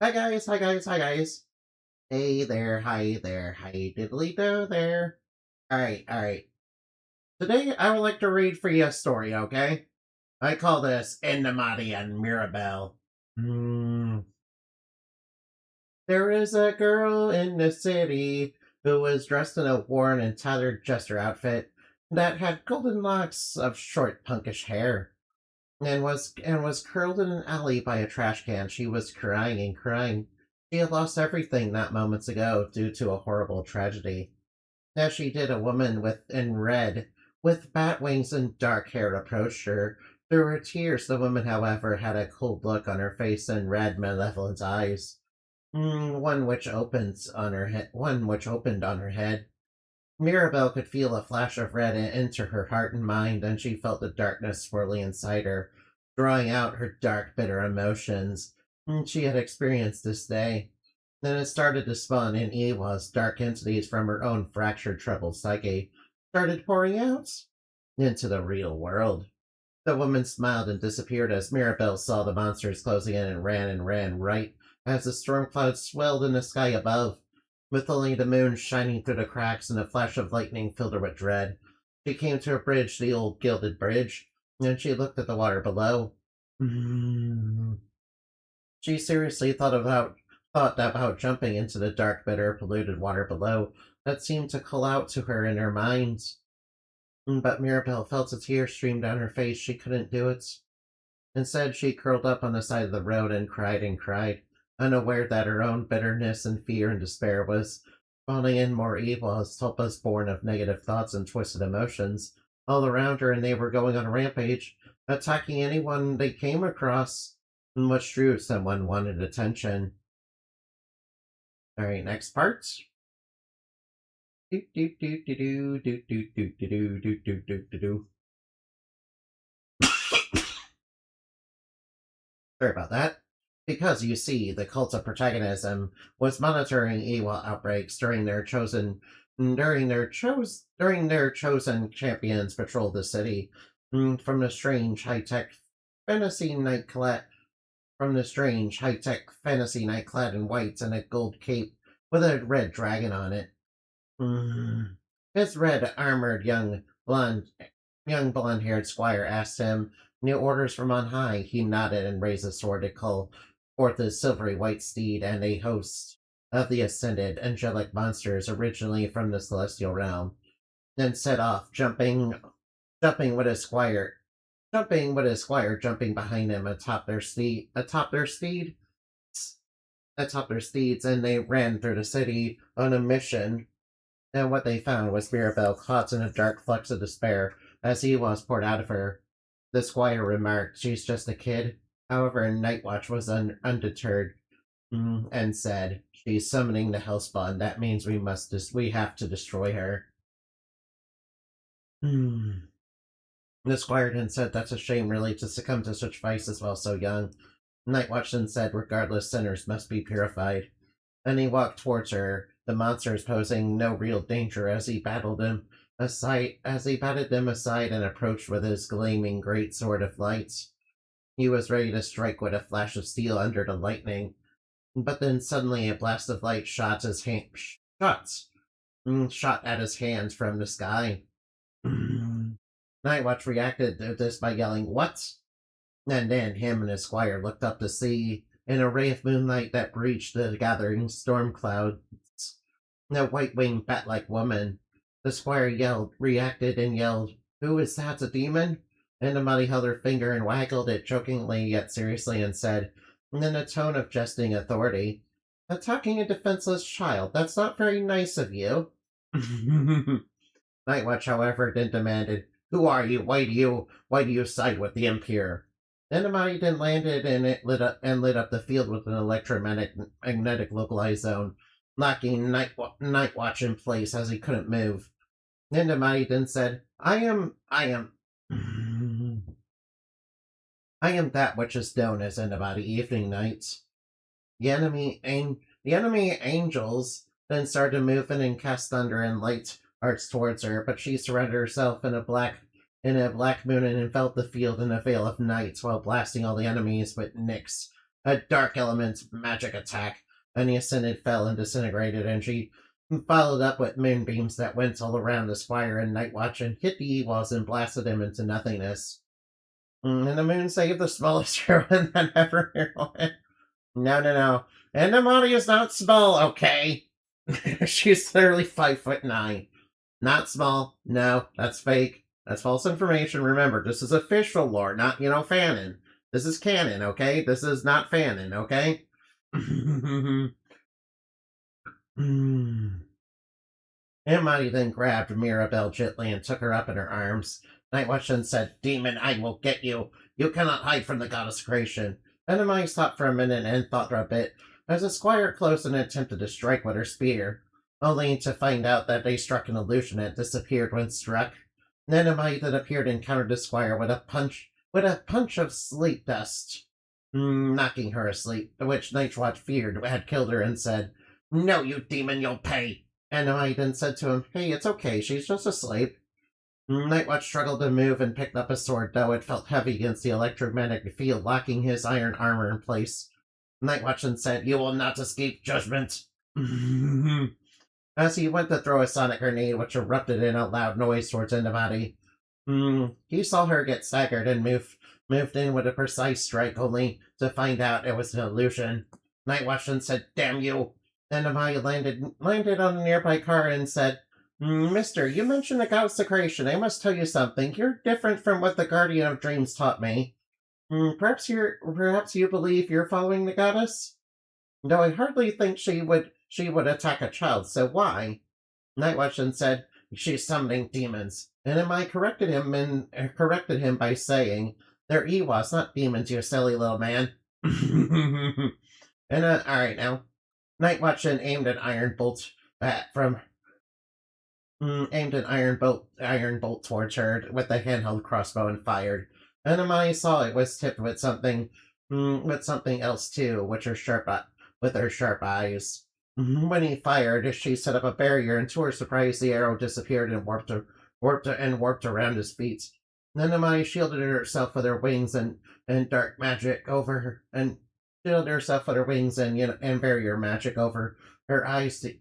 Hi guys, hi guys, hi guys. Hey there, hi diddly do there. Alright. Today I would like to read for you a story, okay? I call this Indumati and Mirabelle. Hmm. There is a girl in the city who was dressed in a worn and tattered jester outfit that had golden locks of short punkish hair and was curled in an alley by a trash can. She was crying and crying. She had lost everything not moments ago due to a horrible tragedy. As she did, a woman in red, with bat wings and dark hair, approached her. Through her tears, the woman, however, had a cold look on her face and red, malevolent eyes. One which opened on her head. Mirabelle could feel a flash of red into her heart and mind, and she felt the darkness swirling inside her, drawing out her dark, bitter emotions she had experienced this day. Then it started to spawn in Ewa's dark entities from her own fractured, troubled psyche, started pouring out into the real world. The woman smiled and disappeared as Mirabelle saw the monsters closing in and ran right as the storm clouds swelled in the sky above. With only the moon shining through the cracks and a flash of lightning filled her with dread. She came to a bridge, the old gilded bridge, and she looked at the water below. Mm. She seriously thought about jumping into the dark, bitter, polluted water below that seemed to call out to her in her mind. But Mirabelle felt a tear stream down her face. She couldn't do it. Instead, she curled up on the side of the road and cried, unaware that her own bitterness and fear and despair was spawning in more evil as tulpas born of negative thoughts and twisted emotions all around her, and they were going on a rampage, attacking anyone they came across, which drew someone wanted attention. All right, next part. Do do do do do do do do do do do do do do. Sorry about that. Because you see, the cult of protagonism was monitoring evil outbreaks during their chosen champions patrolled the city from the strange fantasy night clad high tech fantasy night clad in white and a gold cape with a red dragon on it. Mm. His red armored young blond haired squire asked him new orders from on high. He nodded and raised his sword to call forth his silvery white steed and a host of the ascended angelic monsters originally from the celestial realm, then set off, jumping with his squire jumping behind him atop their steeds, and they ran through the city on a mission. And what they found was Mirabelle caught in a dark flux of despair as he was poured out of her. The squire remarked, "She's just a kid." However, Nightwatch was undeterred and said, "She's summoning the Hellspawn. That means we have to destroy her." Hmm. The squire then said, "That's a shame, really, to succumb to such vices while so young." Nightwatch then said, "Regardless, sinners must be purified." And he walked towards her, the monsters posing no real danger as he batted them aside and approached with his gleaming great sword of light. He was ready to strike with a flash of steel under the lightning, but then suddenly a blast of light shot at his hands from the sky. Nightwatch reacted to this by yelling, "What?" And then him and his squire looked up to see, in a ray of moonlight that breached the gathering storm clouds, a white-winged bat-like woman. The squire reacted and yelled, "Who is that, a demon?" And the muddy held her finger and waggled it jokingly yet seriously and said, in a tone of jesting authority, "Attacking a defenseless child, that's not very nice of you." Nightwatch, however, then demanded, "Who are you? Why do you side with the impure?" Indumati then landed and it lit up the field with an electromagnetic localized zone, locking Nightwatch in place as he couldn't move. Indumati then said, I am that which is known as Indumati Evening Nights." The enemy angels then started moving and cast thunder and light arts towards her, but she surrounded herself in a black moon and enveloped the field in a veil of night while blasting all the enemies with Nyx a dark element magic attack, and the Ascendant fell and disintegrated, and she followed up with moonbeams that went all around the Squire and Nightwatch and hit the Ewoz and blasted him into nothingness. And the moon saved the smallest heroine that ever heroine. No, no, no. And Indumati is not small, okay? She's literally 5'9". Not small. No, that's fake. That's false information. Remember, this is official lore, not, fanon. This is canon, okay? This is not fanon, okay? Indumati then grabbed Mirabelle gently and took her up in her arms. Nightwatch then said, "Demon, I will get you. You cannot hide from the goddess creation." Indumati stopped for a minute and thought for a bit, as the squire closed and attempted to strike with her spear, only to find out that they struck an illusion and disappeared when struck. Indumati then appeared and countered the squire with a punch of sleep dust, knocking her asleep, which Nightwatch feared had killed her, and said, "No, you demon, you'll pay." And I then said to him, "Hey, it's okay, she's just asleep." Nightwatch struggled to move and picked up a sword, though it felt heavy against the electromagnetic field, locking his iron armor in place. Nightwatch then said, "You will not escape judgment." As he went to throw a sonic grenade, which erupted in a loud noise towards Indumati. He saw her get staggered and moved in with a precise strike, only to find out it was an illusion. Nightwatch then said, "Damn you." Indumati landed on a nearby car and said, "Mister, you mentioned the goddess creation. I must tell you something. You're different from what the Guardian of Dreams taught me. Perhaps you believe you're following the goddess? Though I hardly think she would attack a child, so why?" Nightwatch then said, "She's summoning demons." And I corrected him by saying, "They're Ewas, not demons, you silly little man." Alright now. Nightwatch then aimed an iron bolt towards her with a handheld crossbow and fired. Indumati saw it was tipped with something else too, with her sharp eyes. When he fired, she set up a barrier, and to her surprise, the arrow disappeared and warped around his feet. Indumati shielded herself with her wings and dark magic over her, and shielded herself with her wings and barrier magic over her eyes to.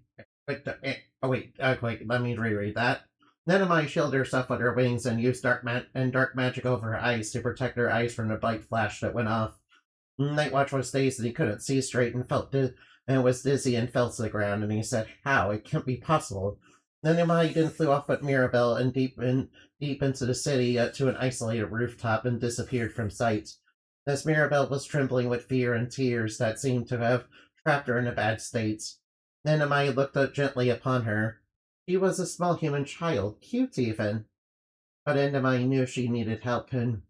Wait, let me reread that. Indumati shielded herself with her wings and used dark magic over her eyes to protect her eyes from the bright flash that went off. Nightwatch was dazed and he couldn't see straight and was dizzy and fell to the ground, and he said, "How? It can't be possible." Indumati then flew off with Mirabelle and deep into the city to an isolated rooftop and disappeared from sight. As Mirabelle was trembling with fear and tears that seemed to have trapped her in a bad state. Indumati looked up gently upon her. She was a small human child, cute even. But Indumati knew she needed help, and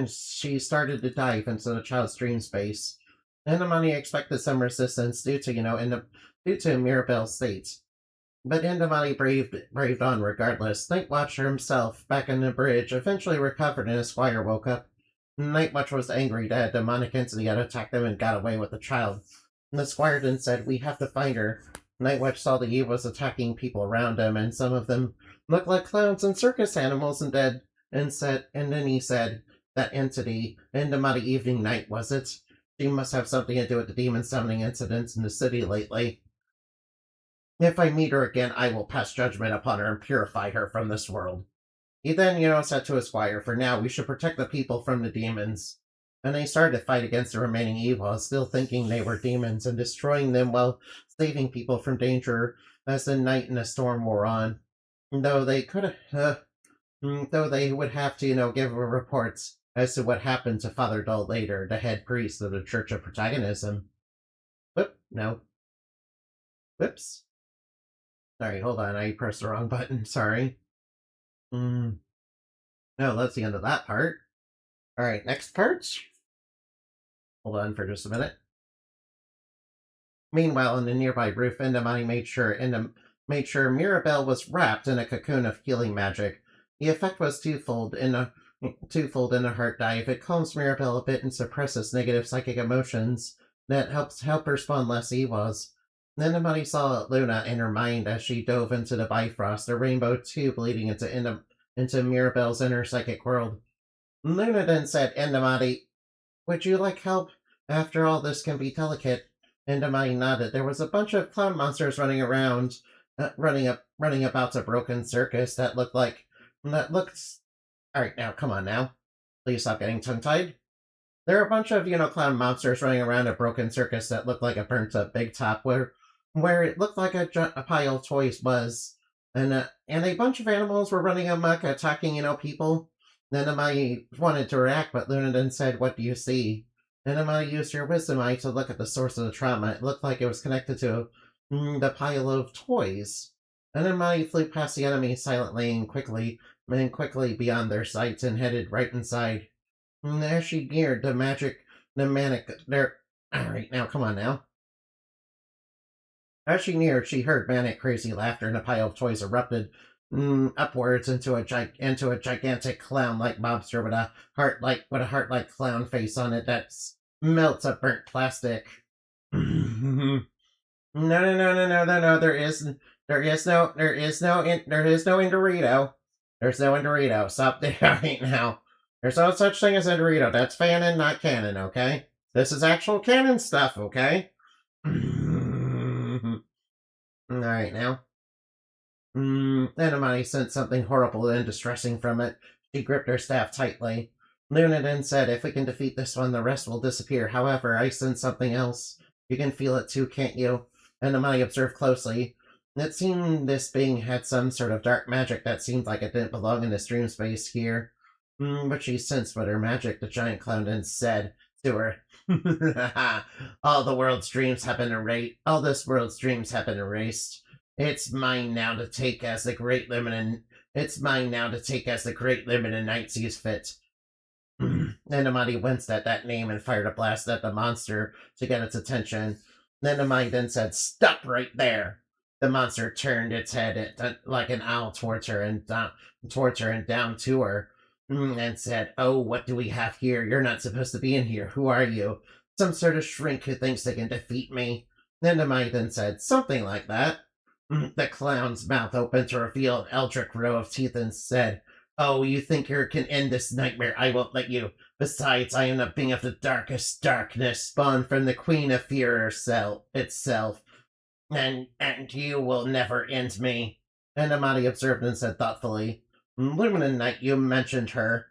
she started to dive into the child's dream space. Indumati expected some resistance due to Mirabelle's state. But Indumati braved on regardless. Nightwatch himself, back on the bridge, eventually recovered and the squire woke up. Nightwatch was angry that a demonic entity had attacked them and got away with the child. And the squire then said, "We have to find her." Nightwatch saw the Evils attacking people around him, and some of them looked like clowns and circus animals, and then he said, "That entity, Indumati Evening Night, was it? She must have something to do with the demon summoning incidents in the city lately. If I meet her again, I will pass judgment upon her and purify her from this world." He then, said to his squire, "For now, we should protect the people from the demons." And they started to fight against the remaining evils, still thinking they were demons, and destroying them while saving people from danger as the night and the storm wore on. Though they would have to, give reports as to what happened to Father Dull later, the head priest of the Church of Protagonism. Whoops. Sorry, hold on, I pressed the wrong button, sorry. No, that's the end of that part. Alright, next part. Hold on for just a minute. Meanwhile, in the nearby roof, Indumati made sure Mirabelle was wrapped in a cocoon of healing magic. The effect was twofold in a heart dive. It calms Mirabelle a bit and suppresses negative psychic emotions that helps her spawn less Ewas. Indumati saw Luna in her mind as she dove into the Bifrost, a rainbow tube leading into Mirabelle's inner psychic world. Luna then said, "Indumati, would you like help? After all, this can be delicate. Indumati nodded. There was a bunch of clown monsters running around, running about a broken circus that looked. All right, now come on, now, please stop getting tongue-tied. There are a bunch of clown monsters running around a broken circus that looked like a burnt-up big top where it looked like a pile of toys was, and a bunch of animals were running amok, attacking people. Nenamai wanted to react, but Lunaden said, "What do you see?" Nenamai used her wisdom eye to look at the source of the trauma. It looked like it was connected to the pile of toys. Nenamai flew past the enemy silently and quickly beyond their sights and headed right inside. As she geared the manic, there. All right, now come on now. As she neared, she heard manic, crazy laughter, and a pile of toys erupted upwards into a gigantic clown-like mobster with a heart-like clown face on it that melts of burnt plastic. No, no, no, no, no, no, no. There is no Indorito. There's no Indorito. Stop there right now. There's no such thing as Indorito. That's fanon, not canon. Okay, this is actual canon stuff. Okay. All right now. Anamani sensed something horrible and distressing from it. She gripped her staff tightly. Luna then said, "If we can defeat this one, the rest will disappear. However, I sense something else. You can feel it too, can't you?" Anamani observed closely. It seemed this being had some sort of dark magic that seemed like it didn't belong in this dream space here. But she sensed what her magic, the giant clown then said to her. All the world's dreams have been erased. All this world's dreams have been erased. It's mine now to take as the great limit. It's mine now to take as the great limited night sees fit. Nenamati winced at that name and fired a blast at the monster to get its attention. Nenamati then said, "Stop right there!" The monster turned its head like an owl towards her and down to her, and said, "Oh, what do we have here? You're not supposed to be in here. Who are you? Some sort of shrink who thinks they can defeat me?" Nenamati then said, "Something like that." The clown's mouth opened to reveal an eldritch row of teeth and said, "Oh, you think you can end this nightmare? I won't let you. Besides, I am a being of the darkest darkness, spawned from the Queen of Fear itself, and you will never end me." And Amadi observed and said thoughtfully, "Lumina Knight, you mentioned her."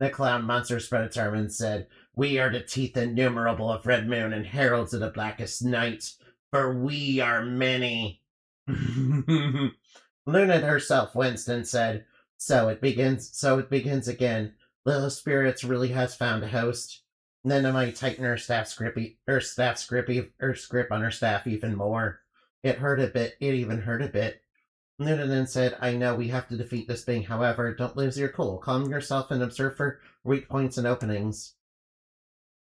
The clown monster spread its arm and said, "We are the teeth innumerable of Red Moon and heralds of the blackest night, for we are many." Luna herself winced and said, So it begins again. Little Spirits really has found a host." Nenamite tightened her grip on her staff even more. It even hurt a bit. Noonan said, "I know we have to defeat this being. However, don't lose your cool. Calm yourself and observe for weak points and openings."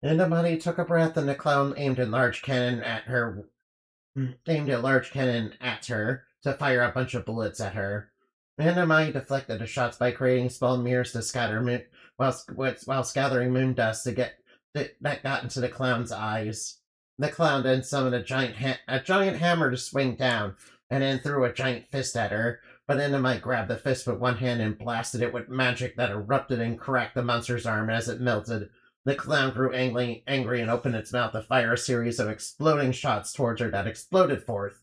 Indumati took a breath and the clown aimed a large cannon at her to fire a bunch of bullets at her. Indumati deflected the shots by creating small mirrors to scatter while scattering moon dust that got into the clown's eyes. The clown then summoned a giant hammer to swing down, and then threw a giant fist at her. But Indumite grabbed the fist with one hand and blasted it with magic that erupted and cracked the monster's arm as it melted. The clown grew angry and opened its mouth to fire a series of exploding shots towards her that exploded forth.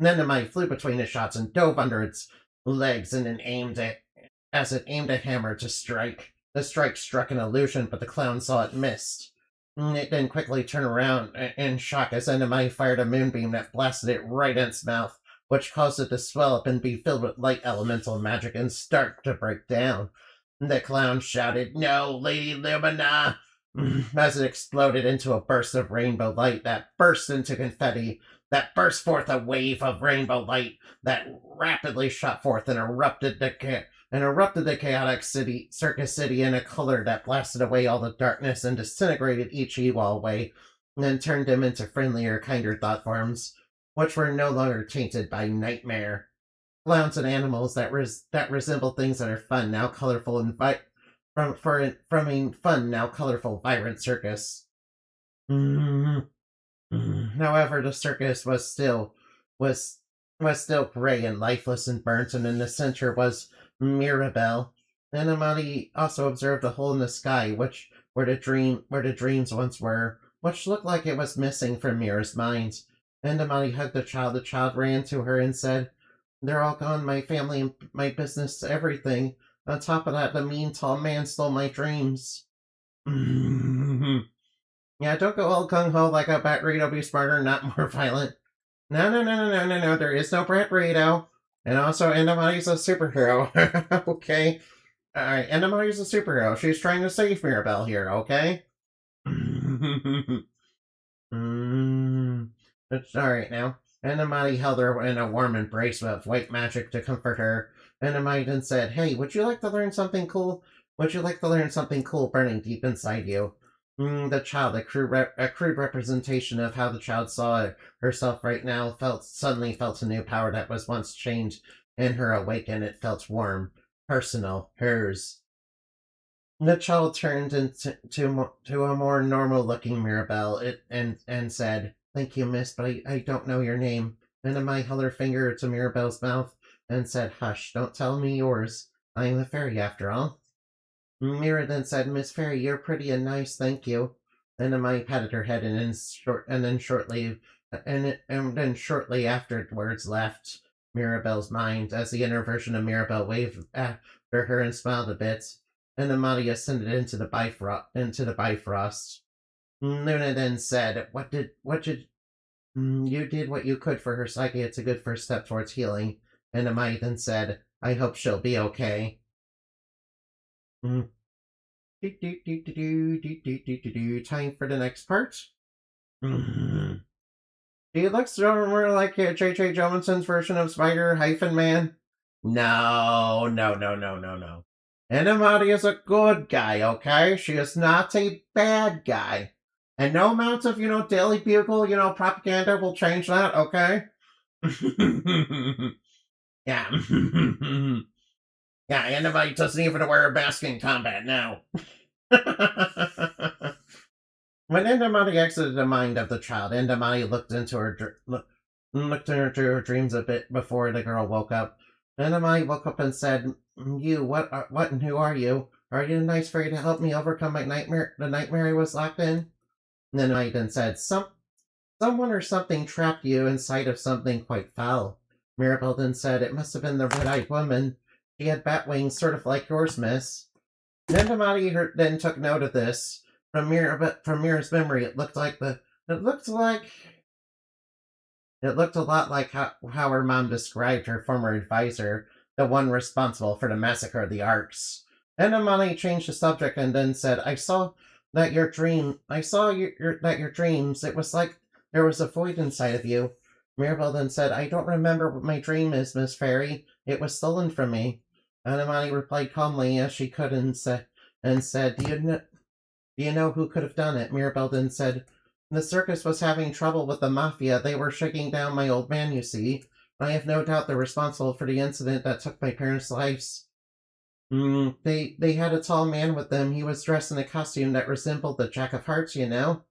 Indumite flew between the shots and dove under its legs and then aimed a hammer to strike. The strike struck an illusion, but the clown saw it missed. It then quickly turned around in shock as Indumite fired a moonbeam that blasted it right in its mouth, which caused it to swell up and be filled with light elemental magic and start to break down. The clown shouted, "No, Lady Lumina!" as it exploded into a burst of rainbow light that burst into confetti, that burst forth a wave of rainbow light that rapidly shot forth and erupted the chaotic circus city in a color that blasted away all the darkness and disintegrated each evil away, and then turned them into friendlier, kinder thought forms, which were no longer tainted by nightmare. Clowns and animals that resemble things that are fun, now colorful and from a fun, now colorful, vibrant circus. However, the circus was still gray and lifeless and burnt, and in the center was Mirabelle. Indumati also observed a hole in the sky, which where the dreams once were, which looked like it was missing from Mira's mind. Indumati hugged the child. The child ran to her and said, "They're all gone. My family, my business, everything. On top of that, the mean tall man stole my dreams." Yeah, don't go all gung ho like a Bat Rito. Be smarter, not more violent. No, no, no, no, no, no, no. There is no Brett Rito. And also, Indumati's a superhero. Okay. Alright, Indumati's a superhero. She's trying to save Mirabelle here, okay? It's alright now. Indumati held her in a warm embrace of white magic to comfort her. Indumati then said, "Hey, would you like to learn something cool? Would you like to learn something cool burning deep inside you?" The child, a crude representation of how the child saw herself right now, suddenly felt a new power that was once chained in her awaken. It felt warm, personal, hers. The child turned to a more normal-looking Mirabelle and said, "Thank you, miss, but I don't know your name." And Amai held her finger to Mirabelle's mouth and said, "Hush, don't tell me yours. I am a fairy, after all." Mira then said, "Miss Fairy, you're pretty and nice, thank you." And Amai patted her head and then shortly afterwards left Mirabelle's mind as the inner version of Mirabelle waved after her and smiled a bit. And Amati ascended into the Bifrost. Luna then said, you did what you could for her psyche. It's a good first step towards healing." And Amai then said, "I hope she'll be okay." Mm. Time for the next part. He looks more like J.J. Johnson's version of Spider-Man. No, no, no, no, no, no. Indumati is a good guy, okay? She is not a bad guy. And no amount of, Daily Bugle, propaganda will change that, okay? Yeah. Yeah, Indumati doesn't even wear a mask in combat now. When Indumati exited the mind of the child, Indumati looked into her dreams a bit before the girl woke up. Indumati woke up and said, "You, what and who are you? Are you a nice fairy to help me overcome my nightmare, the nightmare I was locked in?" And Indumati then said, Someone or something trapped you inside of something quite foul." Mirabelle then said, "It must have been the red-eyed woman. She had bat wings, sort of like yours, miss." Indumati then took note of this. From Mira's memory, it looked a lot like how her mom described her former advisor, the one responsible for the massacre of the Arks. Indumati changed the subject and then said, I saw that your dreams, it was like there was a void inside of you." Mirabelle then said, "I don't remember what my dream is, Miss Fairy. It was stolen from me." Indumati replied calmly as she could and said, Do you know who could have done it?" Mirabelle then said, "The circus was having trouble with the mafia. They were shaking down my old man, you see. I have no doubt they're responsible for the incident that took my parents' lives. They had a tall man with them. He was dressed in a costume that resembled the Jack of Hearts, you know.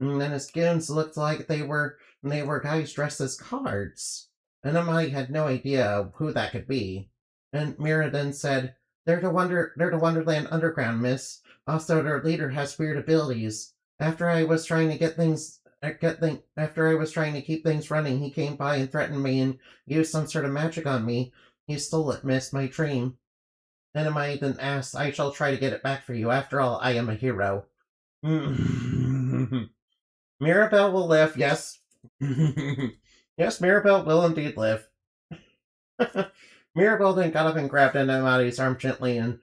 And his goons looked like they were guys dressed as cards. And I had no idea who that could be." And Mira then said, they're the Wonderland Underground, miss. Also, their leader has weird abilities. After I was trying to after I was trying to keep things running, he came by and threatened me and used some sort of magic on me. He stole it, miss, my dream." And I then asked, "I shall try to get it back for you. After all, I am a hero." Mirabelle will live, yes. Yes, Mirabelle will indeed live. Mirabelle then got up and grabbed Indumati's arm gently and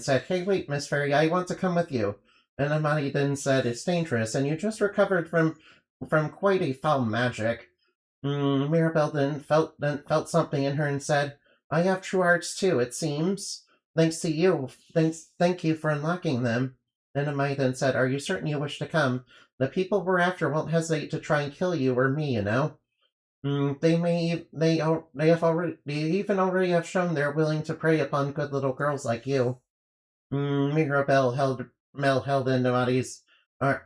said, "Hey, wait, Miss Fairy, I want to come with you." And Indumati then said, "It's dangerous, and you just recovered from quite a foul magic." Mirabelle then felt something in her and said, "I have true arts too, it seems. Thanks to you. Thank you for unlocking them." And Indumati then said, "Are you certain you wish to come? The people we're after won't hesitate to try and kill you or me, you know. They even already have shown they're willing to prey upon good little girls like you." Mirabelle held Indumati's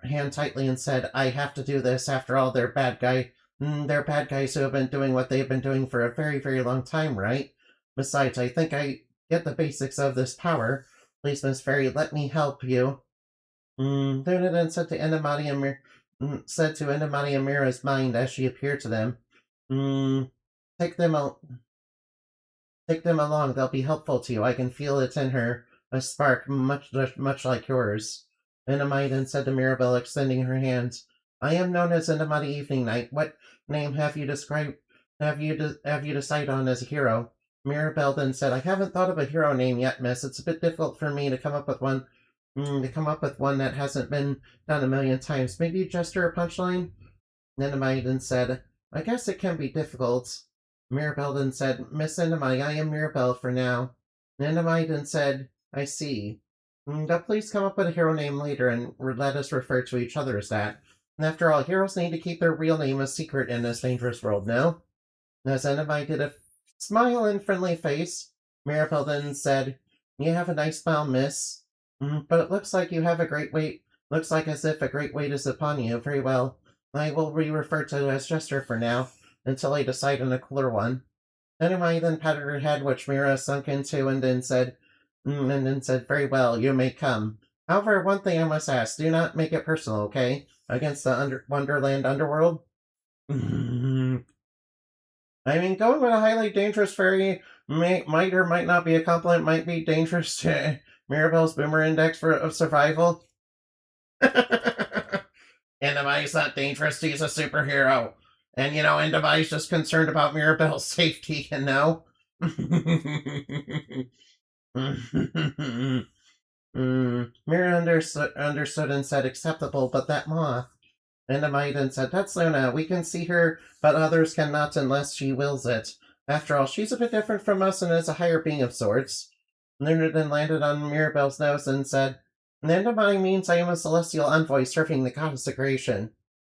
hand tightly and said, "I have to do this. After all, they're bad guys who have been doing what they've been doing for a very, very long time, right? Besides, I think get the basics of this power. Please, Miss Fairy, let me help you. Then said to said to Indumati and Mira's mind as she appeared to them. Mm, take them al- take them along. They'll be helpful to you. I can feel it in her, a spark much like yours. Indumati then said to Mirabelle, extending her hands, "I am known as Indumati Evening Night. What name have you described? Have you decided on as a hero?" Mirabelle then said, "I haven't thought of a hero name yet, miss. It's a bit difficult for me to come up with one. That hasn't been done a million times. Maybe Jester or Punchline?" Ninamite then said, "I guess it can be difficult." Mirabelle then said, "Miss Ninamite, I am Mirabelle for now." Ninamite then said, "I see. But please come up with a hero name later and let us refer to each other as that. And after all, heroes need to keep their real name a secret in this dangerous world, no?" As Ninamite did a smile and friendly face, Mirabelle then said, "You have a nice smile, miss. But it looks like you have a great weight. Looks like as if a great weight is upon you. Very well. I will be referred to as Jester for now, until I decide on a cooler one." Anyway, then patted her head, which Mira sunk into, and then said, "Very well, you may come. However, one thing I must ask: do not make it personal, okay? Against the Wonderland underworld." I mean, going with a highly dangerous fairy might or might not be a compliment. Might be dangerous to Mirabelle's Boomer Index of survival. Indumati's not dangerous. He's a superhero. And, Indumati's just concerned about Mirabelle's safety, Mira understood and said, "Acceptable, but that moth." Indumati then said, "That's Luna. We can see her, but others cannot unless she wills it. After all, she's a bit different from us and is a higher being of sorts." Luna then landed on Mirabelle's nose and said, "Indumati means I am a celestial envoy serving the goddess of creation."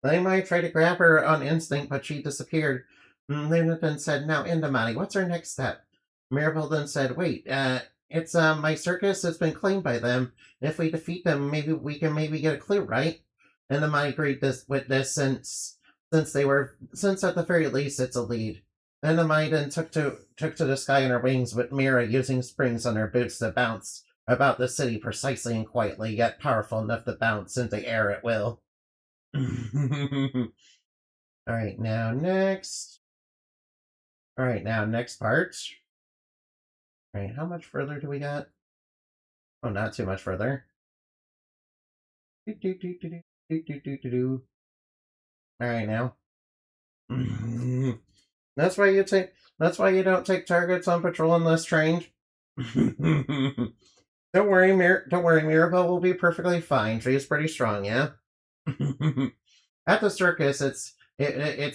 I might try to grab her on instinct, but she disappeared. Luna then said, "Now, Indumati, what's our next step?" Mirabelle then said, "Wait, it's my circus has been claimed by them. If we defeat them, maybe we can get a clue, right?" And the might agreed with this since at the very least it's a lead. And the might then took to the sky on her wings, with Mira using springs on her boots to bounce about the city precisely and quietly, yet powerful enough to bounce into air at will. Alright, now next. Alright, now next part. Alright, how much further do we got? Oh, not too much further. Alright, now. That's why you don't take targets on patrol unless trained. Don't worry, Mirabelle will be perfectly fine. She's pretty strong, yeah? At the circus, it's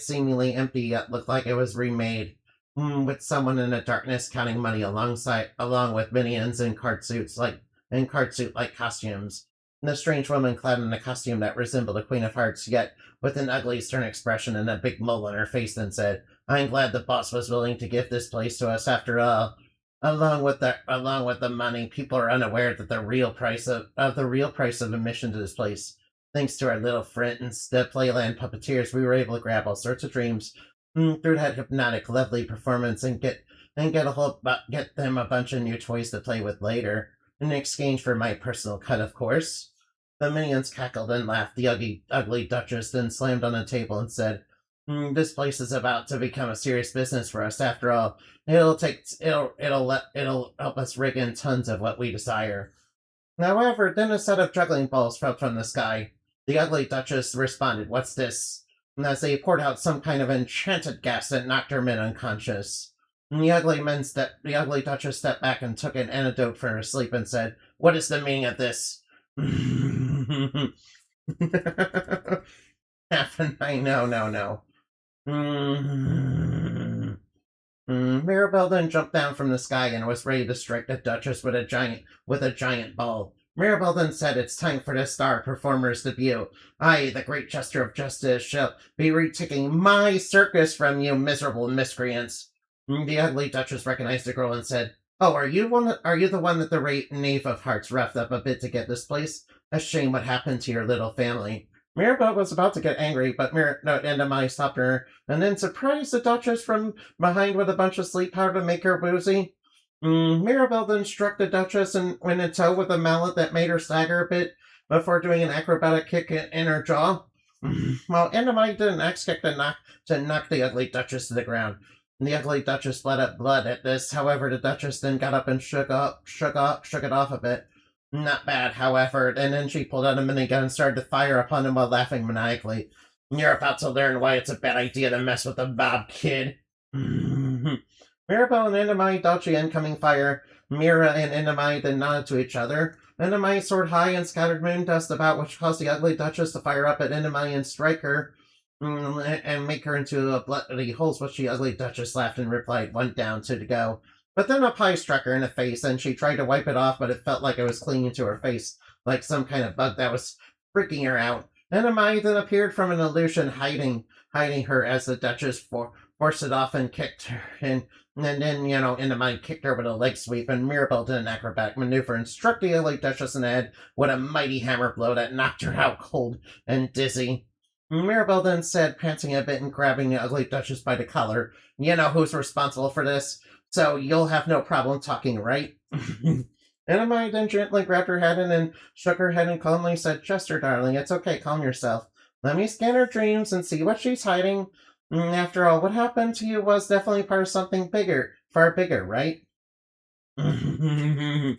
seemingly empty, yet looked like it was remade, with someone in the darkness counting money along with minions in card suit like costumes. And a strange woman clad in a costume that resembled a Queen of Hearts, yet with an ugly, stern expression and a big mole on her face, then said, "I'm glad the boss was willing to give this place to us after all. Along with the money, people are unaware that the real price of admission to this place. Thanks to our little friends, the Playland puppeteers, we were able to grab all sorts of dreams through that hypnotic, lovely performance and get them a bunch of new toys to play with later, in exchange for my personal cut, of course." The minions cackled and laughed. The ugly Duchess then slammed on the table and said, "This place is about to become a serious business for us. After all, it'll help us rig in tons of what we desire." However, then a set of juggling balls fell from the sky. The ugly Duchess responded, "What's this?" And as they poured out some kind of enchanted gas that knocked her men unconscious. And the ugly Duchess stepped back and took an antidote for her sleep and said, "What is the meaning of this?" Half an eye, no. Mirabelle then jumped down from the sky and was ready to strike the Duchess with a giant ball. Mirabelle then said, "It's time for the star performer's debut. I, the great Jester of Justice, shall be retaking my circus from you, miserable miscreants." The ugly Duchess recognized the girl and said, "Oh, are you the one that the knave of hearts roughed up a bit to get this place? A shame what happened to your little family." Mirabelle was about to get angry, but Indumati stopped her and then surprised the Duchess from behind with a bunch of sleep powder to make her woozy. Mirabelle then struck the Duchess in a toe with a mallet that made her stagger a bit before doing an acrobatic kick in her jaw. Well, Indumati did an axe kick to knock the ugly Duchess to the ground. The ugly Duchess let out blood at this. However, the Duchess then got up and shook it off a bit. Not bad, however, and then she pulled out a minigun and started to fire upon him while laughing maniacally. You're about to learn why it's a bad idea to mess with the Bob kid. Mirabelle and Indumati dodged the incoming fire. Mira and Indumati then nodded to each other. Indumati soared high and scattered moon dust about, which caused the ugly Duchess to fire up at Indumati and strike her and make her into a bloody holes, which the ugly Duchess laughed and replied, "One down, two to go." But then a pie struck her in the face, and she tried to wipe it off, but it felt like it was clinging to her face, like some kind of bug that was freaking her out. Indumati then appeared from an illusion, hiding her as the Duchess forced it off and kicked her. And then, Indumati kicked her with a leg sweep, and Mirabelle did an acrobatic maneuver and struck the ugly Duchess in the head with a mighty hammer blow that knocked her out cold and dizzy. Mirabelle then said, panting a bit and grabbing the ugly Duchess by the collar, "You know who's responsible for this, so you'll have no problem talking, right?" Indumati then gently grabbed her head and then shook her head and calmly said, "Chester, darling, it's okay, calm yourself. Let me scan her dreams and see what she's hiding. After all, what happened to you was definitely part of something bigger, far bigger, right?" I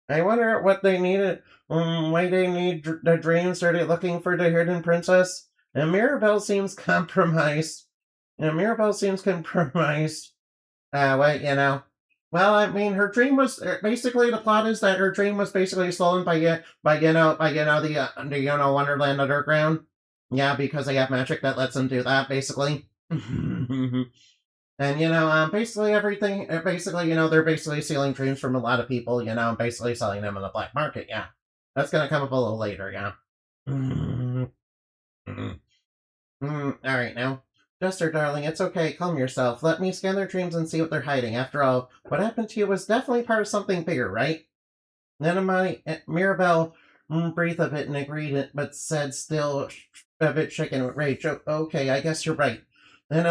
wonder what they needed, why they need the dreams. Are they looking for the hidden princess? And Mirabelle seems compromised. Wait, Well, I mean, her dream was basically the plot is that her dream was basically stolen by the Wonderland Underground. Yeah, because they have magic that lets them do that, basically. And basically everything. Basically, they're basically stealing dreams from a lot of people. Basically selling them on the black market. Yeah, that's gonna come up a little later. Yeah. All right, now, Jester, darling, it's okay. Calm yourself. Let me scan their dreams and see what they're hiding. After all, what happened to you was definitely part of something bigger, right? Mirabelle breathed a bit and agreed, but said, still a bit shaken with rage, "Okay, I guess you're right." Then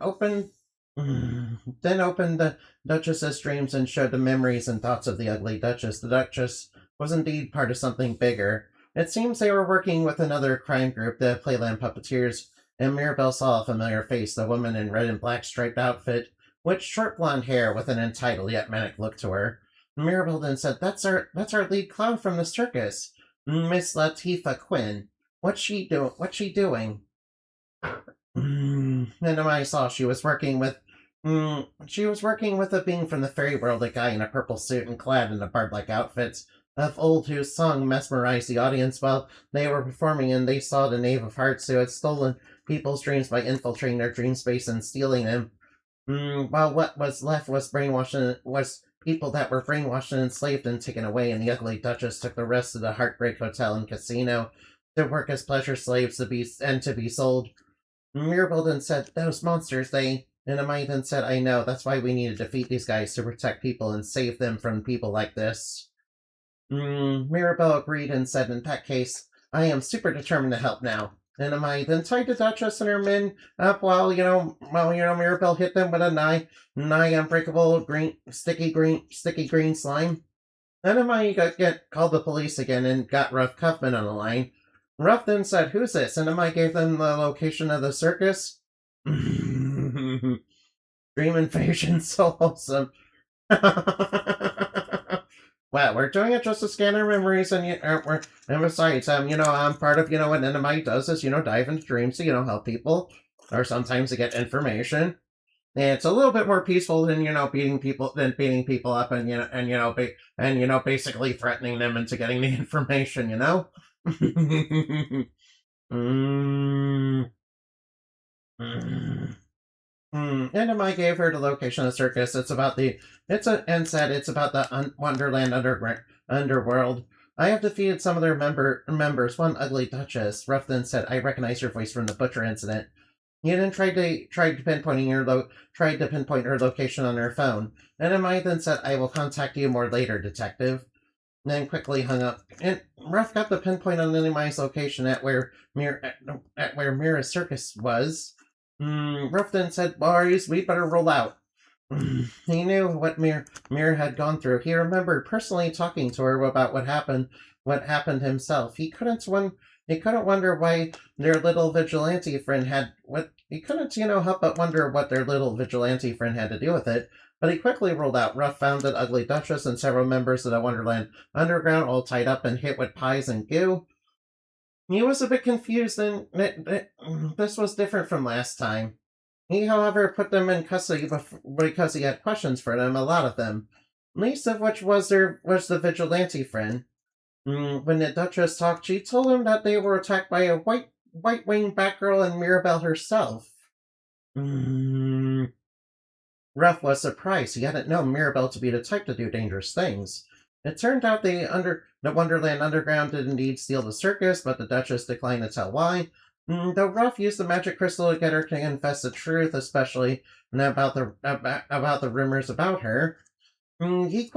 opened the Duchess's dreams and showed the memories and thoughts of the ugly Duchess. The Duchess was indeed part of something bigger. It seems they were working with another crime group, the Playland Puppeteers, and Mirabelle saw a familiar face, the woman in red and black striped outfit, with short blonde hair with an entitled yet manic look to her. Mirabelle then said, That's our lead clown from the circus, Miss Latifah Quinn. What's she doing?" And I saw she was working with a being from the fairy world, a guy in a purple suit and clad in a bard-like outfit of old whose song mesmerized the audience while they were performing, and they saw the Knave of Hearts who had stolen people's dreams by infiltrating their dream space and stealing them. While what was left was people that were brainwashed and enslaved and taken away, and the ugly Duchess took the rest to the Heartbreak Hotel and Casino to work as pleasure slaves to be sold. Mirabelle then said, "Those monsters, they..." And Amai then said, "I know, that's why we need to defeat these guys to protect people and save them from people like this." Mirabelle agreed and said, "In that case, I am super determined to help now." And Amai then tied the Duchess and her men up while Mirabelle hit them with a nigh unbreakable sticky green slime. Then Amai called the police again and got Ruff Cuffman on the line. Ruff then said, "Who's this?" And Amai gave them the location of the circus. Dream invasion, so wholesome. Well, we're doing it just to scan our memories, and besides, I'm part of, what Indumati does is, dive into dreams to, help people, or sometimes to get information. And it's a little bit more peaceful than, beating people up and basically threatening them into getting the information, Indumati gave her the location of the circus. And said it's about the Wonderland underworld. "I have defeated some of their members, one ugly Duchess." Ruff then said, "I recognize your voice from the butcher incident." He then tried to pinpoint her location on her phone. Indumati then said, "I will contact you more later, detective." Then quickly hung up. And Ruff got the pinpoint on Indumati's location at where Mira's circus was. Ruff then said, "Boys, we better roll out." He knew what Mira had gone through. He remembered personally talking to her about what happened himself. He couldn't wonder why their little vigilante friend had what he couldn't, help but wonder what their little vigilante friend had to do with it. But he quickly ruled out Rough found an ugly Duchess and several members of the Wonderland Underground all tied up and hit with pies and goo. He was a bit confused, and this was different from last time. He, however, put them in custody because he had questions for them, a lot of them. Least of which was the vigilante friend. When the Duchess talked, she told him that they were attacked by a white-winged Batgirl and Mirabelle herself. Ruff was surprised. He hadn't known Mirabelle to be the type to do dangerous things. It turned out the Wonderland Underground did indeed steal the circus, but the Duchess declined to tell why. Though Ruff used the magic crystal to get her to confess the truth, especially about the rumors about her. He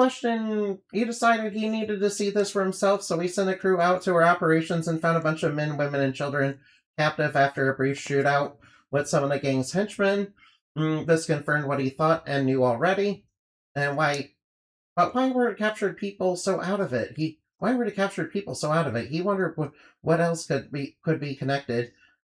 decided he needed to see this for himself, so he sent a crew out to her operations and found a bunch of men, women, and children captive after a brief shootout with some of the gang's henchmen. This confirmed what he thought and knew already. But why were the captured people so out of it? He wondered what else could be connected.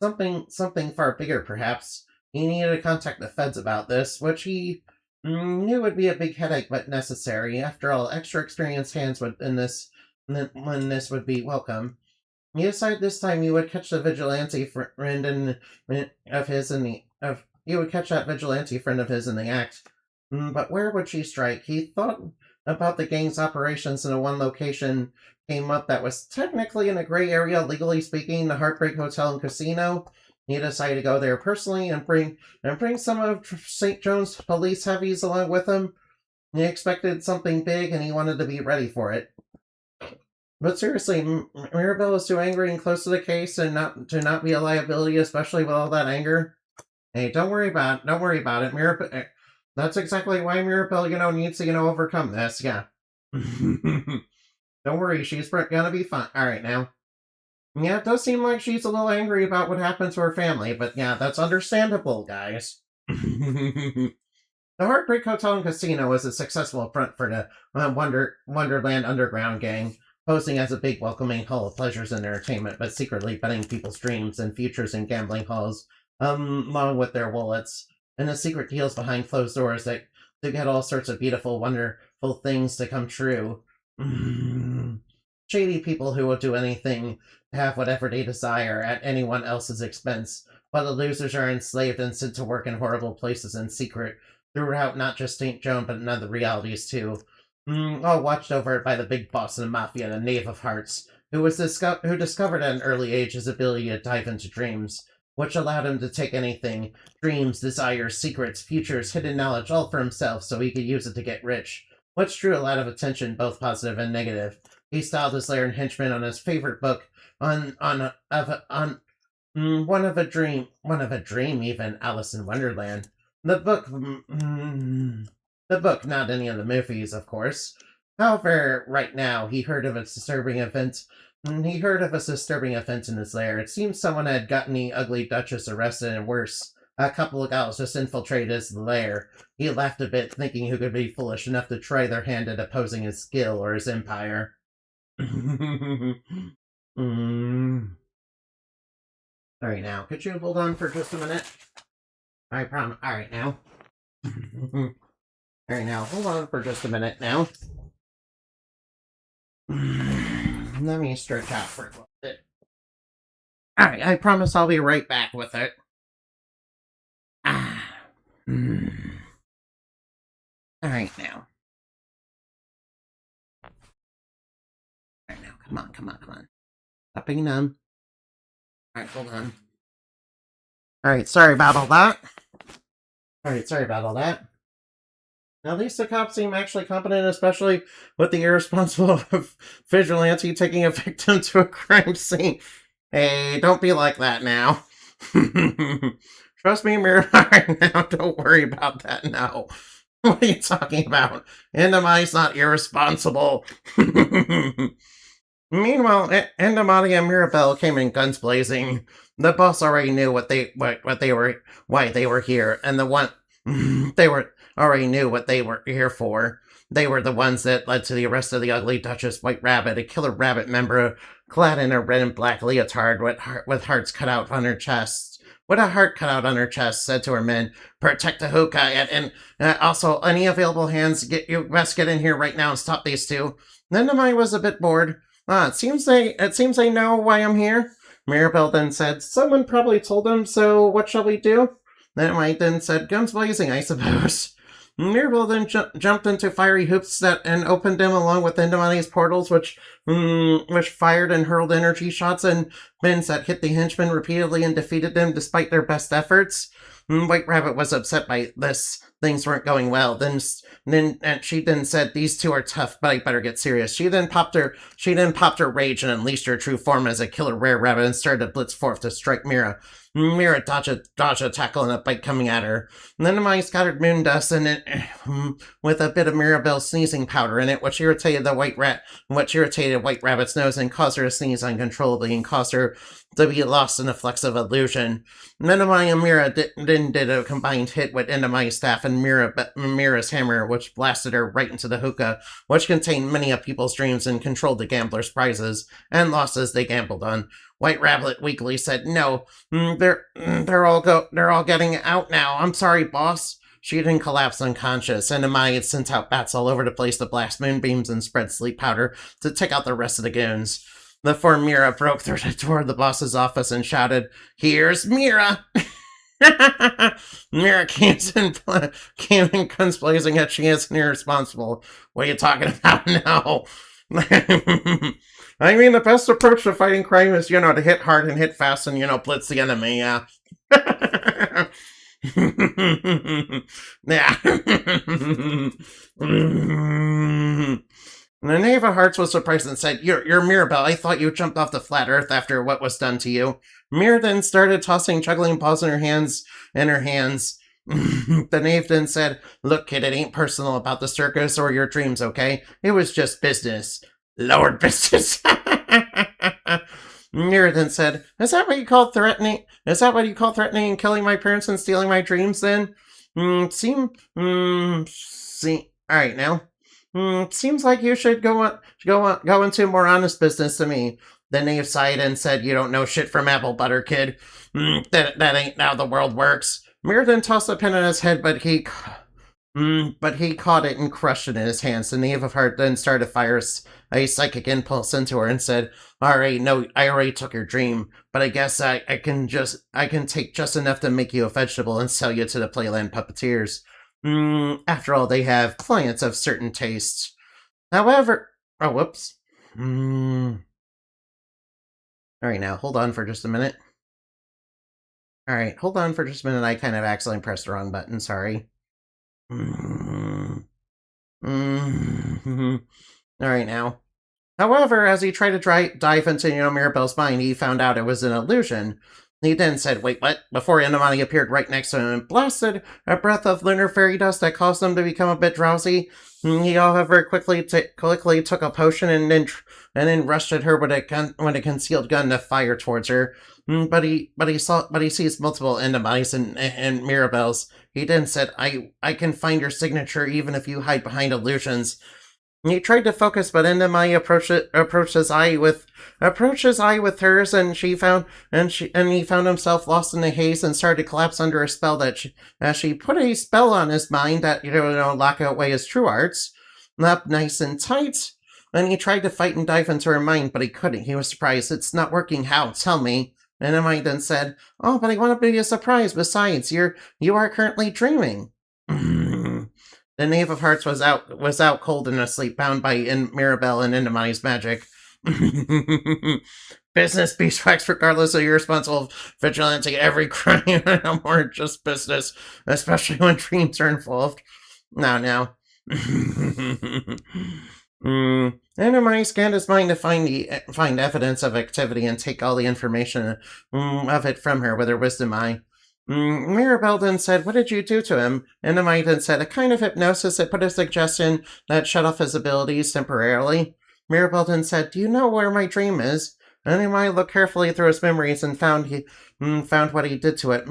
Something far bigger, perhaps. He needed to contact the feds about this, which he knew would be a big headache, but necessary. After all, extra experienced hands when this would be welcome. He decided this time he would catch the vigilante friend of his in the of he would catch that vigilante friend of his in the act. But where would she strike? He thought about the gang's operations, and the one location came up that was technically in a gray area, legally speaking, the Heartbreak Hotel and Casino. He decided to go there personally and bring some of St. John's police heavies along with him. He expected something big, and he wanted to be ready for it. But seriously, Mirabelle is too angry and close to the case and not be a liability, especially with all that anger. Hey, don't worry about it. Mirabelle, that's exactly why Mirabelle, needs to, overcome this. Yeah. Don't worry, she's gonna be fine. Alright, now. Yeah, it does seem like she's a little angry about what happened to her family, but yeah, that's understandable, guys. The Heartbreak Hotel and Casino was a successful front for the Wonderland Underground gang, posing as a big welcoming hall of pleasures and entertainment, but secretly betting people's dreams and futures in gambling halls, along with their wallets, and the secret deals behind closed doors that to get all sorts of beautiful, wonderful things to come true. Shady people who will do anything to have whatever they desire at anyone else's expense, while the losers are enslaved and sent to work in horrible places in secret, throughout not just St. Joan but in other realities too. All watched over by the big boss of the mafia, the Knave of Hearts, who discovered at an early age his ability to dive into dreams, which allowed him to take anything, dreams, desires, secrets, futures, hidden knowledge, all for himself so he could use it to get rich, which drew a lot of attention, both positive and negative. He styled his lair and henchmen on his favorite book, one of a dream, even Alice in Wonderland. The book, not any of the movies, of course. However, right now, he heard of a disturbing event in his lair. It seems someone had gotten the ugly Duchess arrested, and worse, a couple of gals just infiltrated his lair. He laughed a bit, thinking who could be foolish enough to try their hand at opposing his skill or his empire. Alright, now, could you hold on for just a minute? I promise. Alright, now. Alright, now, hold on for just a minute now. Let me stretch out for a little bit. Alright, I promise I'll be right back with it. Alright, now. Alright, now, come on. Stop being numb. Alright, hold on. Alright, sorry about all that. At least the cops seem actually competent, especially with the irresponsible vigilante taking a victim to a crime scene. Hey, don't be like that now. Trust me, Mira, now, don't worry about that now. What are you talking about? Indumati's not irresponsible. Meanwhile, Indumati and Mirabelle came in guns blazing. The boss already knew why they were here, and already knew what they were here for. They were the ones that led to the arrest of the ugly Duchess White Rabbit, a killer rabbit member clad in a red and black leotard with hearts cut out on her chest. With a heart cut out on her chest, said to her men, "Protect the hookah, and also any available hands. You best get in here right now and stop these two." Then I was a bit bored. It seems they know why I'm here. Mirabelle then said, "Someone probably told them, so what shall we do?" Then I then said, "Guns blazing, I suppose." Mirabelle then jumped into fiery hoops and opened them along with Indumati's portals, which fired and hurled energy shots and bins that hit the henchmen repeatedly and defeated them despite their best efforts. White Rabbit was upset by this. Things weren't going well. Then she then said, "These two are tough, but I better get serious." She then popped her rage and unleashed her true form as a killer rare rabbit and started to blitz forth to strike Mira. Mira dodged a tackle and a bite coming at her. And then I scattered moon dust in it with a bit of Mirabelle's sneezing powder in it, which irritated White Rabbit's nose and caused her to sneeze uncontrollably and caused her to be lost in a flux of illusion. Indumati and Mira did a combined hit with Indumati's staff and Mira's hammer, which blasted her right into the hookah, which contained many of people's dreams and controlled the gamblers' prizes and losses they gambled on. White Rabbit weakly said, "No, they're all getting out now. I'm sorry, boss." She then collapsed unconscious, and Indumati had sent out bats all over the place to blast moonbeams and spread sleep powder to take out the rest of the goons. Before Mira broke through the door of the boss's office and shouted, "Here's Mira!" Mira came in guns blazing at she is irresponsible. "What are you talking about now?" "I mean, the best approach to fighting crime is, to hit hard and hit fast and, blitz the enemy, yeah." Yeah. The Knave of Hearts was surprised and said, You're Mirabelle. I thought you jumped off the flat earth after what was done to you." Mira then started tossing juggling balls in her hands. The Knave then said, "Look, kid, it ain't personal about the circus or your dreams, okay? It was just business." "Lord, business." Mira then said, Is that what you call threatening and killing my parents and stealing my dreams then? See, alright now. Seems like you should go into more honest business to me." The Knave sighed and said, "You don't know shit from apple butter, kid. That ain't how the world works." Mira then tossed a pin on his head, but he caught it and crushed it in his hands. The Knave of Heart then started to fire a psychic impulse into her and said, "Alright, no, I already took your dream, but I guess I can take just enough to make you a vegetable and sell you to the Playland puppeteers. After all, they have clients of certain tastes. However..." Oh, whoops. Alright, now, hold on for just a minute. Alright, hold on for just a minute. I kind of accidentally pressed the wrong button, sorry. Alright, now. However, as he tried to dive into Mirabelle's mind, he found out it was an illusion. He then said, "Wait, what?" before Indumati appeared right next to him and blasted a breath of lunar fairy dust that caused him to become a bit drowsy. He, however, quickly took a potion and then rushed at her with a concealed gun to fire towards her. But he sees multiple Indumatis and Mirabelle's. He then said, I can find your signature even if you hide behind illusions." He tried to focus, but Indumati approached his eye with hers, and he found himself lost in the haze and started to collapse under a spell as she put a spell on his mind that lock away his true arts, up nice and tight. And he tried to fight and dive into her mind, but he couldn't. He was surprised. "It's not working. How? Tell me." And Indumati then said, "Oh, but I want to be a surprise. Besides, you are currently dreaming." The Knave of Hearts was out cold and asleep, bound by Mirabelle and Indumati's magic. "Business beeswax, regardless of your responsible vigilante. Every crime no more just business, especially when dreams are involved. Now. Indumati scanned his mind to find evidence of activity and take all the information of it from her with her wisdom eye. Mirabelle then said, "What did you do to him?" Indumati then said, "A kind of hypnosis. It put a suggestion that shut off his abilities temporarily." Mirabelle then said, "Do you know where my dream is?" Indumati looked carefully through his memories and found what he did to it.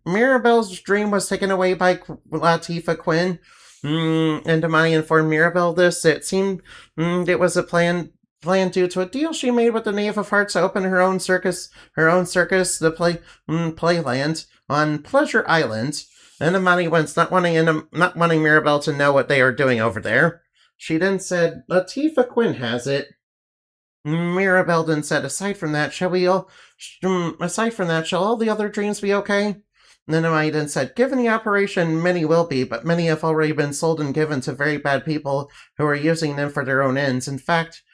Mirabelle's dream was taken away by Latifah Quinn. Indumati informed Mirabelle this. It seemed it was a plan due to a deal she made with the Knave of Hearts to open the Playland on Pleasure Island. Indumati went, not wanting Mirabelle to know what they are doing over there. She then said, Latifah Quinn has it. Mirabelle then said, aside from that, shall all the other dreams be okay? Indumati then said, given the operation, many will be, but many have already been sold and given to very bad people who are using them for their own ends. In fact,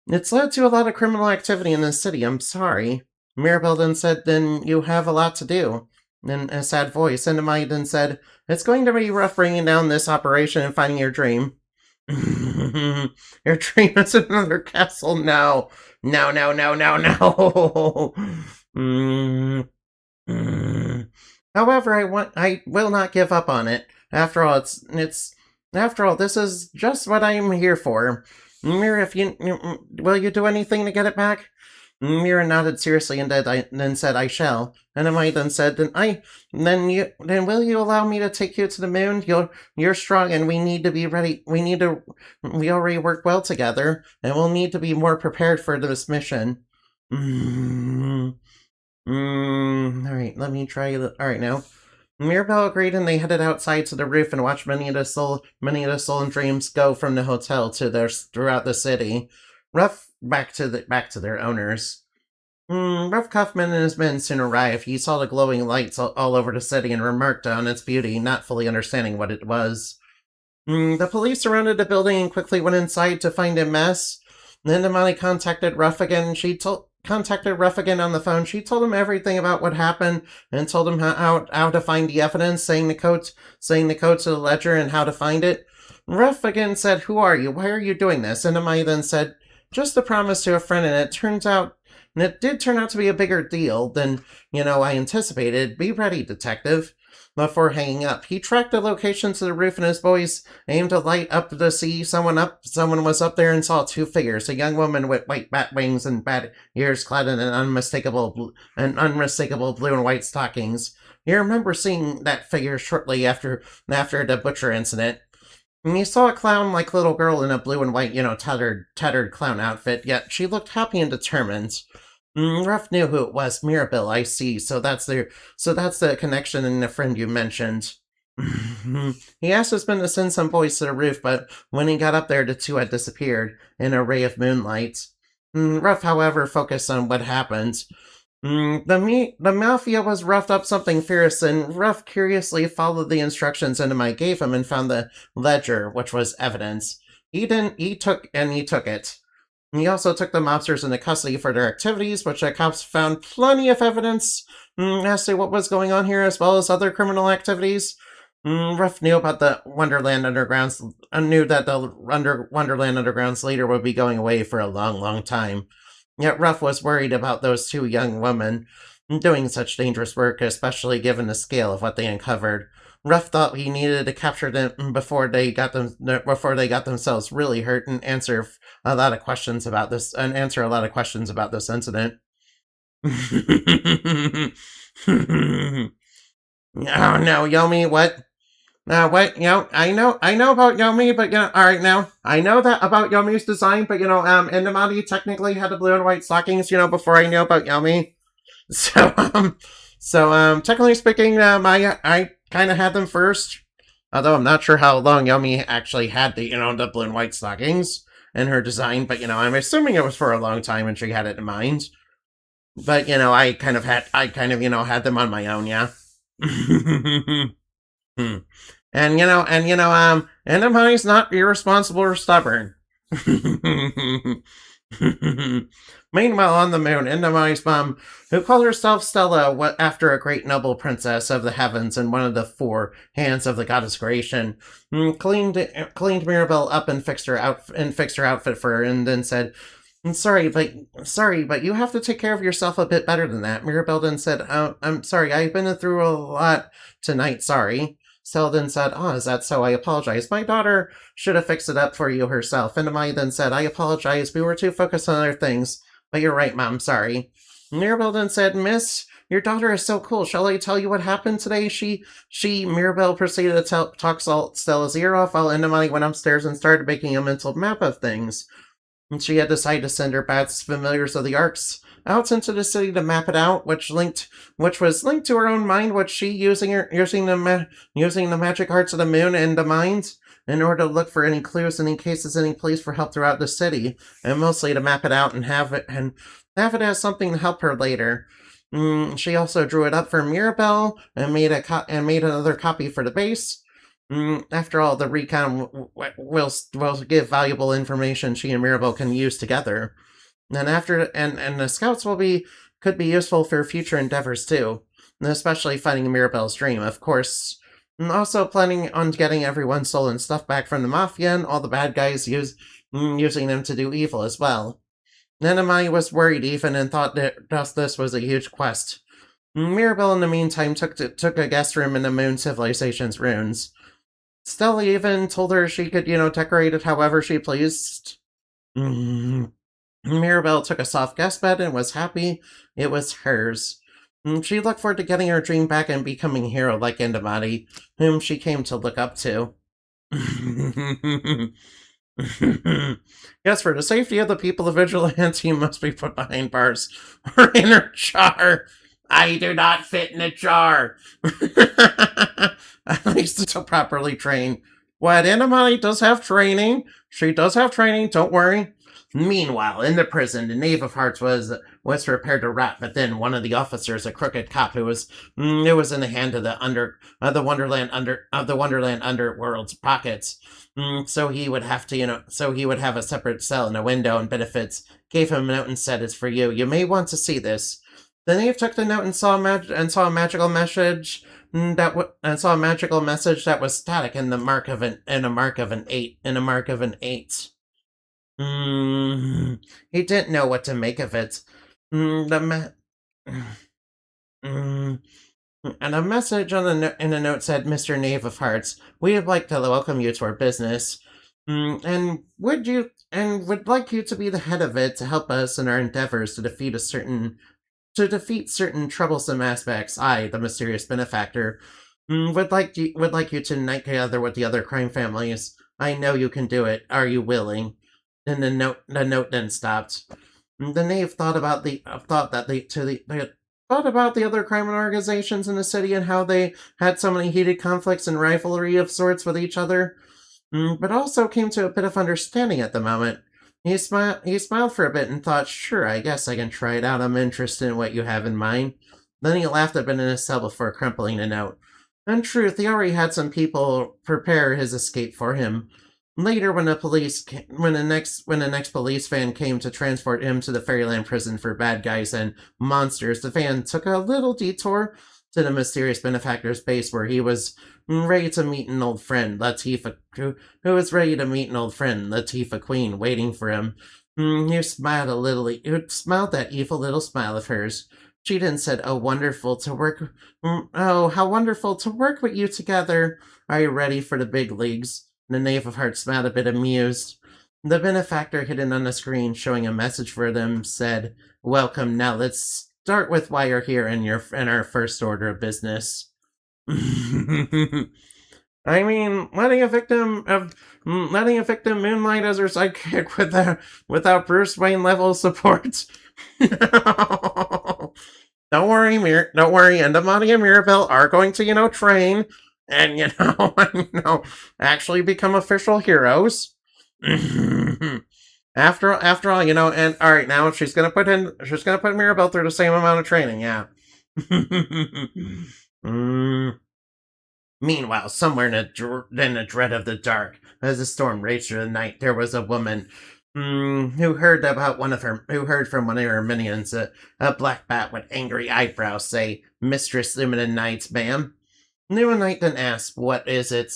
it's led to a lot of criminal activity in this city. I'm sorry. Mirabelle then said, then you have a lot to do. In a sad voice, Indumati then said, it's going to be rough bringing down this operation and finding your dream. Your dream is another castle now. No. However, I will not give up on it. After all, this is just what I am here for. Mira, will you do anything to get it back? Mira nodded seriously and then said, I shall. And Indumati then said, then will you allow me to take you to the moon? You're strong and we need to be ready. We already work well together and we'll need to be more prepared for this mission. Alright, let me try alright now. Mirabelle agreed and they headed outside to the roof and watched many of the stolen dreams go from the hotel to throughout the city. Back to their owners. Ruff Kaufman and his men soon arrived. He saw the glowing lights all over the city and remarked on its beauty, not fully understanding what it was. The police surrounded the building and quickly went inside to find a mess. Indumati contacted Ruff again. Contacted Ruff again on the phone. She told him everything about what happened and told him how to find the evidence, saying the code to the ledger and how to find it. Ruff again said, who are you? Why are you doing this? Indumati then said, just a promise to a friend, and it did turn out to be a bigger deal than, I anticipated. Be ready, detective. Before hanging up, he tracked the location to the roof and his boys aimed to light up to see someone was up there and saw two figures, a young woman with white bat wings and bat ears clad in unmistakable blue and white stockings. You remember seeing that figure shortly after the butcher incident. And he saw a clown-like little girl in a blue and white, tattered clown outfit, yet she looked happy and determined. Ruff knew who it was. Mirabelle, I see. So that's the connection and the friend you mentioned. He asked his men to send some boys to the roof, but when he got up there, the two had disappeared in a ray of moonlight. Ruff, however, focused on what happened. The Mafia was roughed up something fierce, and Ruff curiously followed the instructions Indumati gave him and found the ledger, which was evidence. He took it. He also took the mobsters into custody for their activities, which the cops found plenty of evidence as to what was going on here, as well as other criminal activities. Ruff knew about the Wonderland Underground's leader would be going away for a long, long time. Yet Ruff was worried about those two young women doing such dangerous work, especially given the scale of what they uncovered. Ruff thought he needed to capture them before they got themselves really hurt and answer a lot of questions about this incident. Oh no, Yomi, what? What, I know about Yomi, but, alright, now, I know that about Yomi's design, but, Indumati technically had the blue and white stockings, before I knew about Yomi. So, technically speaking, I kind of had them first, although I'm not sure how long Yomi actually had the blue and white stockings in her design, but, I'm assuming it was for a long time and she had it in mind. But, I kind of had them on my own, yeah. And Indumati's not irresponsible or stubborn. Meanwhile, on the moon, Indumati's mom, who called herself Stella after a great noble princess of the heavens and one of the four hands of the goddess creation, cleaned Mirabelle up and fixed her outfit for her, and then said, Sorry, but you have to take care of yourself a bit better than that. Mirabelle then said, I'm sorry, I've been through a lot tonight, sorry. Stella then said, is that so? I apologize. My daughter should have fixed it up for you herself. Indumati then said, I apologize. We were too focused on other things. But you're right, Mom, sorry. Mirabelle then said, Miss, your daughter is so cool. Shall I tell you what happened today? Mirabelle proceeded to talk Stella's ear off while Indumati went upstairs and started making a mental map of things. And she had decided to send her bats familiars of the arcs out into the city to map it out, which was linked to her own mind, which she using the magic arts of the moon and the mind in order to look for any clues and in cases any pleas for help throughout the city, and mostly to map it out and have it as something to help her later. She also drew it up for Mirabelle and made another copy for the base. After all, the recon will give valuable information she and Mirabelle can use together. And the scouts could be useful for future endeavors too, especially finding Mirabelle's dream, of course. And also planning on getting everyone's stolen stuff back from the Mafia and all the bad guys using them to do evil as well. Nenamai was worried even and thought that this was a huge quest. Mirabelle, in the meantime, took a guest room in the Moon Civilization's ruins. Stella even told her she could, decorate it however she pleased. Mirabelle took a soft guest bed and was happy it was hers. She looked forward to getting her dream back and becoming a hero like Indumati, whom she came to look up to. Yes, for the safety of the people, the vigilante must be put behind bars or in a jar. I do not fit in a jar. At least until properly trained. What, Indumati does have training? She does have training, don't worry. Meanwhile, in the prison, the Knave of Hearts was prepared to rot, but then one of the officers, a crooked cop who was in the hand of the Wonderland underworld's pockets, so he would have a separate cell and a window and benefits. Gave him a note and said, "It's for you. You may want to see this." The knave took the note and saw a magical message that was static in a mark of an 8. He didn't know what to make of it. And a message in a note said, "Mr. Knave of Hearts, we would like to welcome you to our business, and would like you to be the head of it to help us in our endeavors to defeat certain troublesome aspects. I, the mysterious benefactor, would like you to unite together with the other crime families. I know you can do it. Are you willing?" And the note then stopped. The knave thought about the other crime organizations in the city and how they had so many heated conflicts and rivalry of sorts with each other, but also came to a bit of understanding at the moment. He smiled for a bit and thought, "Sure, I guess I can try it out. I'm interested in what you have in mind." Then he laughed a bit in his cell before crumpling the note. In truth, he already had some people prepare his escape for him. Later, when the next police van came to transport him to the Fairyland prison for bad guys and monsters, the van took a little detour to the mysterious benefactor's base, where he was ready to meet an old friend, Latifah, who was ready to meet an old friend, Latifah Queen, waiting for him. He smiled that evil little smile of hers. She then said, "Oh, wonderful to work. Oh, how wonderful to work with you together. Are you ready for the big leagues?" The Knave of Hearts smiled a bit amused. The benefactor hidden on the screen, showing a message for them, said, "Welcome. Now let's start with why you're here and our first order of business." I mean, letting a victim moonlight as her sidekick without Bruce Wayne level support. Don't worry, Indumati and Mirabelle are going to, train and, actually become official heroes. After all, and all right, now she's gonna put Mirabelle through the same amount of training, yeah. Meanwhile, somewhere in the dread of the dark, as the storm raged through the night, there was a woman who heard from one of her minions, a black bat with angry eyebrows, say, "Mistress Lumina Knight, ma'am." Lumina then asked, "What is it?"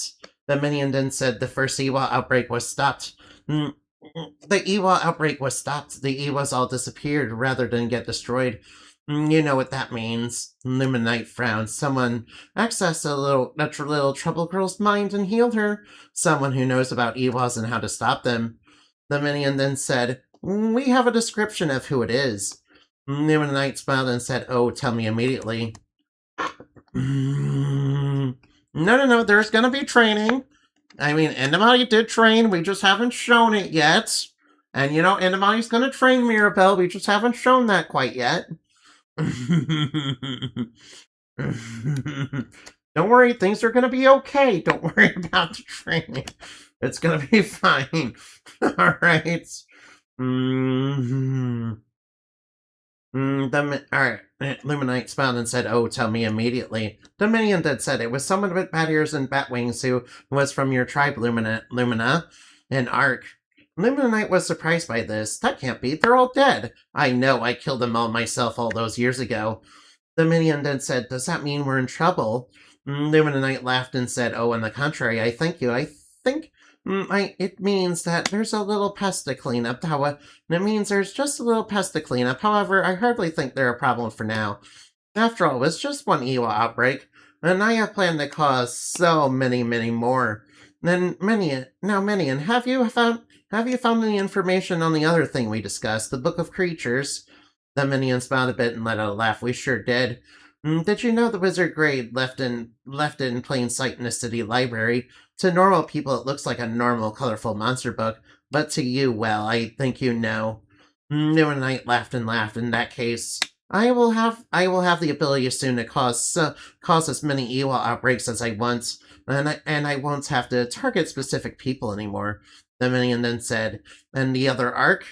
The minion then said, "The first Iwa outbreak was stopped. The Iwa outbreak was stopped. The Iwas all disappeared rather than get destroyed. You know what that means." Luminite frowned. "Someone accessed a little trouble girl's mind and healed her. Someone who knows about Iwas and how to stop them." The minion then said, We have a description of who it is. Knight smiled and said, oh, tell me immediately. No, there's gonna be training. I mean, Indumati did train, we just haven't shown it yet. And you know, Indumati's gonna train Mirabelle, we just haven't shown that quite yet. Don't worry, things are gonna be okay. Don't worry about the training. It's gonna be fine. Alright. Alright. Luminite smiled and said, oh, tell me immediately. The minion then said, it was someone with bat ears and bat wings who was from your tribe, Lumina, and Arc. Luminite was surprised by this. That can't be. They're all dead. I know. I killed them all myself all those years ago. The minion then said, does that mean we're in trouble? Luminite laughed and said, oh, on the contrary, I thank you. I think it means that there's a little pest to clean up. It means there's just a little pest to clean up. However, I hardly think they're a problem for now. After all, it's just one evil outbreak, and I have planned to cause so many more. Then Minion, have you found any information on the other thing we discussed, the Book of Creatures? The Minion smiled a bit and let out a laugh. We sure did. Did you know the wizard grade left it in plain sight in the city library? To normal people, it looks like a normal, colorful monster book, but to you, well, I think you know. Knight laughed and laughed. In that case, I will have the ability soon to cause as many evil outbreaks as I want, and I won't have to target specific people anymore. The minion then said, and the other arc?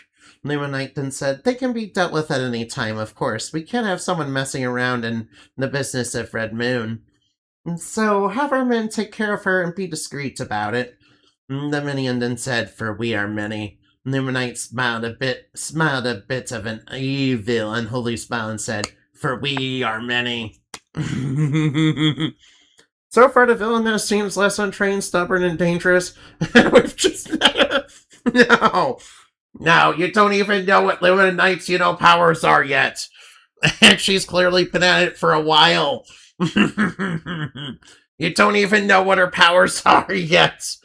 Knight then said, they can be dealt with at any time, of course. We can't have someone messing around in the business of Red Moon. So have our men take care of her and be discreet about it. The minion then said, for we are many. Knight smiled a bit of an evil, unholy smile and said, for we are many. So far, the villainess seems less untrained, stubborn, and dangerous. We've just... No, you don't even know what Limited Knight's, powers are yet. And she's clearly been at it for a while. You don't even know what her powers are yet.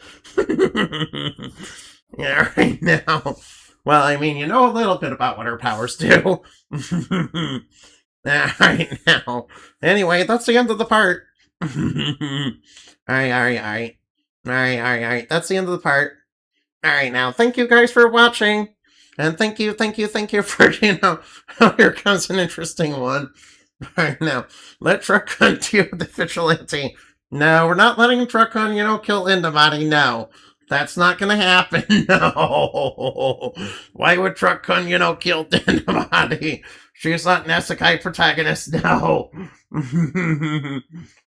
Yeah, right now. Well, I mean, you know a little bit about what her powers do. Right now. Anyway, that's the end of the part. Alright. That's the end of the part. Alright, now, thank you guys for watching. And thank you for, here comes an interesting one. Alright, now, let Truck-Hun deal with the vigilante. No, we're not letting Truck-Hun, kill Indumati, no. That's not gonna happen, no. Why would Truck-Hun, kill Indumati? She's not an isekai protagonist, no.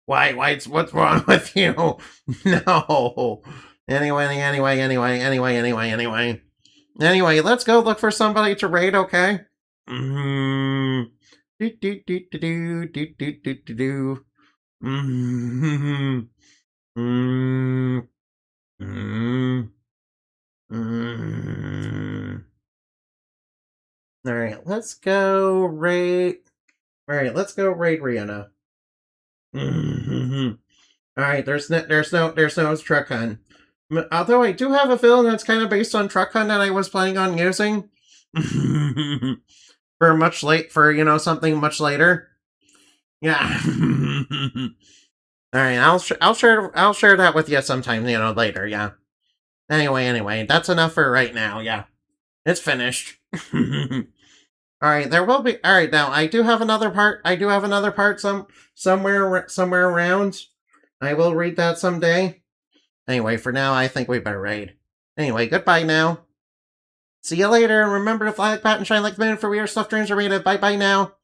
What's wrong with you? No. Anyway, let's go look for somebody to raid, okay? Alright, let's go raid... Alright, let's go raid Rihanna. Alright, there's no Truck-Hun. Although I do have a villain that's kind of based on Truck-Hun that I was planning on using. Something much later. Yeah. Alright, I'll share that with you sometime, later, yeah. Anyway, that's enough for right now, yeah. It's finished. Alright, there will be... Alright, now, I do have another part somewhere around. I will read that someday. Anyway, for now, I think we better raid. Anyway, goodbye now. See you later, and remember to fly like Pat and shine like the moon, for we are stuffed dreams are made of. Bye-bye now.